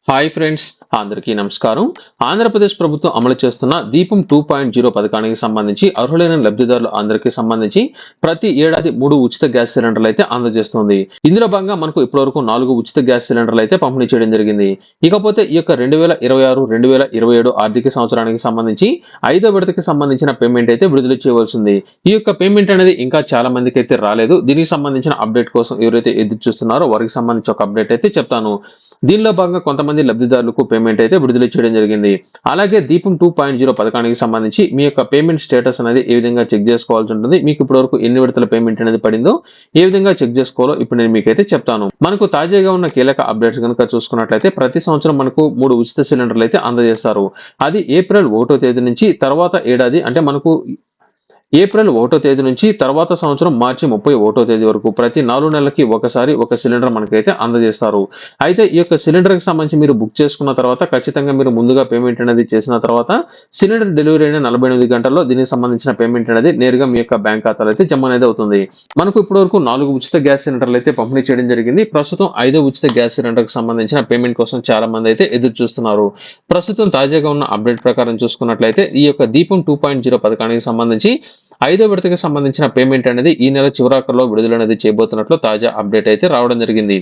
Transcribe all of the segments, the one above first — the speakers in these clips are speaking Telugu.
హాయ్ ఫ్రెండ్స్, అందరికీ నమస్కారం. ఆంధ్రప్రదేశ్ ప్రభుత్వం అమలు చేస్తున్న దీపం 2.0 పథకానికి సంబంధించి అర్హులైన లబ్ధిదారులు అందరికీ సంబంధించి ప్రతి ఏడాది 3 ఉచిత గ్యాస్ సిలిండర్లు అయితే అందజేస్తుంది. ఇందులో భాగంగా మనకు ఇప్పటివరకు 4 ఉచిత గ్యాస్ సిలిండర్లు అయితే పంపిణీ చేయడం జరిగింది. ఇకపోతే ఈ యొక్క 2026-2027 ఆర్థిక సంవత్సరానికి సంబంధించి 5వ విడతకి సంబంధించిన పేమెంట్ అయితే విడుదల చేయవలసింది. ఈ యొక్క పేమెంట్ అనేది ఇంకా చాలా మందికి అయితే రాలేదు. దీనికి సంబంధించిన అప్డేట్ కోసం ఎవరైతే ఎదురు చూస్తున్నారో వారికి సంబంధించి ఒక అప్డేట్ అయితే చెప్తాను. దీనిలో భాగంగా కొంతమంది లబ్ధిదారులకు పేమెంట్ అయితే విడుదల చేయడం జరిగింది. అలాగే దీపం 2.0 పథకానికి సంబంధించి మీ యొక్క పేమెంట్ స్టేటస్ అనేది ఏ విధంగా చెక్ చేసుకోవాల్సి ఉంటుంది, మీకు ఇప్పటివరకు ఎన్ని విడతల పేమెంట్ అనేది పడిందో ఏ విధంగా చెక్ చేసుకోవాలో ఇప్పుడు నేను మీకైతే చెప్తాను. మనకు తాజాగా ఉన్న కీలక అప్డేట్స్ కనుక చూసుకున్నట్లయితే ప్రతి సంవత్సరం మనకు 3 ఉచిత సిలిండర్లు అయితే అందజేస్తారు. అది ఏప్రిల్ 1వ తేదీ నుంచి తర్వాత ఏడాది అంటే మనకు ఏప్రిల్ 1వ తేదీ నుంచి తర్వాత సంవత్సరం మార్చి 31వ తేదీ వరకు ప్రతి 4 నెలలకి ఒకసారి ఒక సిలిండర్ మనకైతే అందజేస్తారు. అయితే ఈ యొక్క సిలిండర్కి సంబంధించి మీరు బుక్ చేసుకున్న తర్వాత ఖచ్చితంగా మీరు ముందుగా పేమెంట్ అనేది చేసిన తర్వాత సిలిండర్ డెలివరీ అయిన 48 గంటల్లో దీనికి సంబంధించిన పేమెంట్ అనేది నేరుగా మీ యొక్క బ్యాంక్ ఖాతాలో అయితే జమ అనేది అవుతుంది. మనకు ఇప్పటివరకు 4 ఉచిత గ్యాస్ సిలిండర్లు అయితే పంపిణీ చేయడం జరిగింది. ప్రస్తుతం 5వ ఉచిత గ్యాస్ సిలిండర్కి సంబంధించిన పేమెంట్ కోసం చాలా మంది అయితే ఎదురు చూస్తున్నారు. ప్రస్తుతం తాజాగా ఉన్న అప్డేట్ ప్రకారం చూసుకున్నట్లయితే ఈ యొక్క దీపం 2.0 పథకానికి సంబంధించి 5వ విడతకి సంబంధించిన పేమెంట్ అనేది ఈ నెల చివరాఖరులో విడుదల అనేది చేయబోతున్నట్లు తాజా అప్డేట్ అయితే రావడం జరిగింది.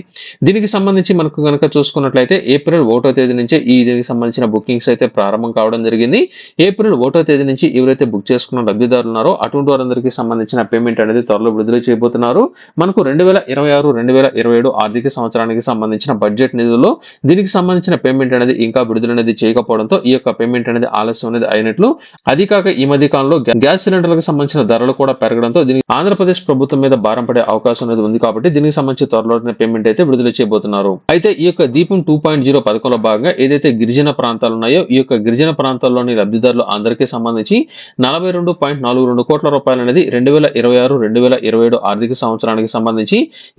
దీనికి సంబంధించి మనకు కనుక చూసుకున్నట్లయితే ఏప్రిల్ 1వ తేదీ నుంచే ఈ దీనికి సంబంధించిన బుకింగ్స్ అయితే ప్రారంభం కావడం జరిగింది. ఏప్రిల్ 1వ తేదీ నుంచి ఎవరైతే బుక్ చేసుకున్న లబ్ధిదారులు ఉన్నారో అటువంటి వారందరికీ సంబంధించిన పేమెంట్ అనేది త్వరలో విడుదల చేయబోతున్నారు. మనకు 2026-2027 ఆర్థిక సంవత్సరానికి సంబంధించిన బడ్జెట్ నిధుల్లో దీనికి సంబంధించిన పేమెంట్ అనేది ఇంకా విడుదల అనేది చేయకపోవడంతో ఈ యొక్క పేమెంట్ అనేది ఆలస్యం అనేది అయినట్లు. అది కాక ఈ మధ్య కాలంలో గ్యాస్ సిలిండర్లకు సంబంధించిన ధరలు కూడా పెరగడంతో దీనికి ఆంధ్రప్రదేశ్ ప్రభుత్వం మీద భారం పడే అవకాశం అనేది ఉంది కాబట్టి దీనికి సంబంధించి త్వరలోనే పేమెంట్ అయితే విడుదల చేయబోతున్నారు. అయితే ఈ యొక్క దీపం 2.0 పథకంలో భాగంగా ఏదైతే గిరిజన ప్రాంతాలు ఉన్నాయో ఈ యొక్క గిరిజన ప్రాంతాల్లోని లబ్ధిదారులు అందరికీ సంబంధించి 42.42 కోట్ల రూపాయలు అనేది 2026-2027 ఆర్థిక సంవత్సరానికి సంబంధించి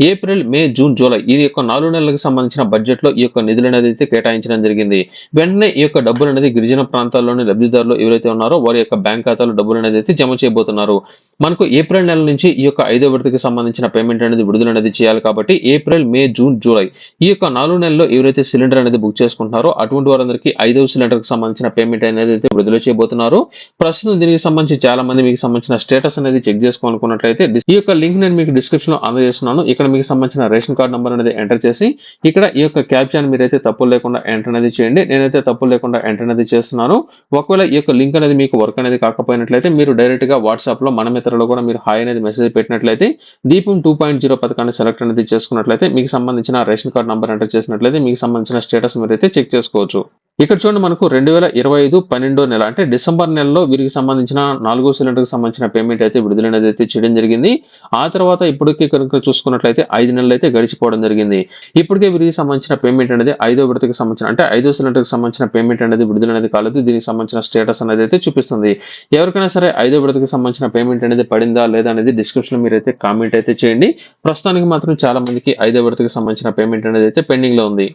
ఏప్రిల్, మే, జూన్, జూలై ఈ యొక్క 4 నెలలకు సంబంధించిన బడ్జెట్ లో ఈ యొక్క నిధులు అనేది అయితే కేటాయించడం జరిగింది. వెంటనే ఈ యొక్క డబ్బులు అనేది గిరిజన ప్రాంతాల్లోని లబ్ధిదారులు ఎవరైతే ఉన్నారో వారి యొక్క బ్యాంక్ ఖాతాలో డబ్బులు అనేది అయితే జమ చేయబోతున్నారు. మనకు ఏప్రిల్ నెల నుంచి ఈ యొక్క 5వ విడతకి సంబంధించిన పేమెంట్ అనేది విడుదల అనేది చేయాలి కాబట్టి ఏప్రిల్, మే, జూన్, జూలై ఈ యొక్క 4 నెలల్లో ఎవరైతే సిలిండర్ అనేది బుక్ చేసుకుంటున్నారో అటువంటి వారందరికీ 5వ సిలిండర్ కి సంబంధించిన పేమెంట్ అనేది అయితే విడుదల చేయబోతున్నారు. ప్రస్తుతం దీనికి సంబంధించి చాలా మంది మీకు సంబంధించిన స్టేటస్ అనేది చెక్ చేసుకోవాలనుకున్నట్లయితే ఈ యొక్క లింక్ నేను మీకు డిస్క్రిప్షన్ లో అందజేస్తున్నాను. ఇక్కడ మీకు సంబంధించిన రేషన్ కార్డ్ నంబర్ అనేది ఎంటర్ చేసి ఇక్కడ ఈ యొక్క క్యాప్చర్ మీరైతే తప్పులు లేకుండా ఎంటర్ అనేది చేయండి. నేనైతే తప్పులు లేకుండా ఎంటర్ అనేది చేస్తున్నాను. ఒకవేళ ఈ యొక్క లింక్ అనేది మీకు వర్క్ అనేది కాకపోయినట్లయితే మీరు డైరెక్ట్ గా వాట్సాప్ లో మన మిత్రులు కూడా మీరు హాయ్ అనేది మెసేజ్ పెట్టినట్లయితే దీపం 2.0 పథకాన్ని సెలెక్ట్ అనేది చేసుకున్నట్లయితే మీకు సంబంధించిన రేషన్ కార్డ్ నంబర్ ఎంటర్ చేసినట్లయితే మీకు సంబంధించిన స్టేటస్ మీరైతే చెక్ చేసుకోవచ్చు. ఇక్కడ చూడండి మనకు 2025 12వ నెల అంటే డిసెంబర్ నెలలో వీరికి సంబంధించిన 4వ సిలిండర్ కి సంబంధించిన పేమెంట్ అయితే విడుదల అనేది అయితే చేయడం జరిగింది. ఆ తర్వాత ఇప్పటికే కనుక చూసుకున్నట్లయితే 5 నెలలు అయితే గడిచిపోవడం జరిగింది. ఇప్పటికే వీరికి సంబంధించిన పేమెంట్ అనేది 5వ విడతకి సంబంధించిన అంటే 5వ సిలిండర్ కి సంబంధించిన పేమెంట్ అనేది విడుదల అనేది కాలేదు. దీనికి సంబంధించిన స్టేటస్ అనేది అయితే చూపిస్తుంది. ఎవరికైనా సరే 5వ విడతకి సంబంధించిన పేమెంట్ అనేది పడిందా లేదా అనేది డిస్క్రిప్షన్ లో మీరైతే కామెంట్ అయితే చేయండి. ప్రస్తుతానికి మాత్రం చాలా మందికి 5వ విడతకి సంబంధించిన పేమెంట్ అనేది అయితే పెండింగ్ లో ఉంది.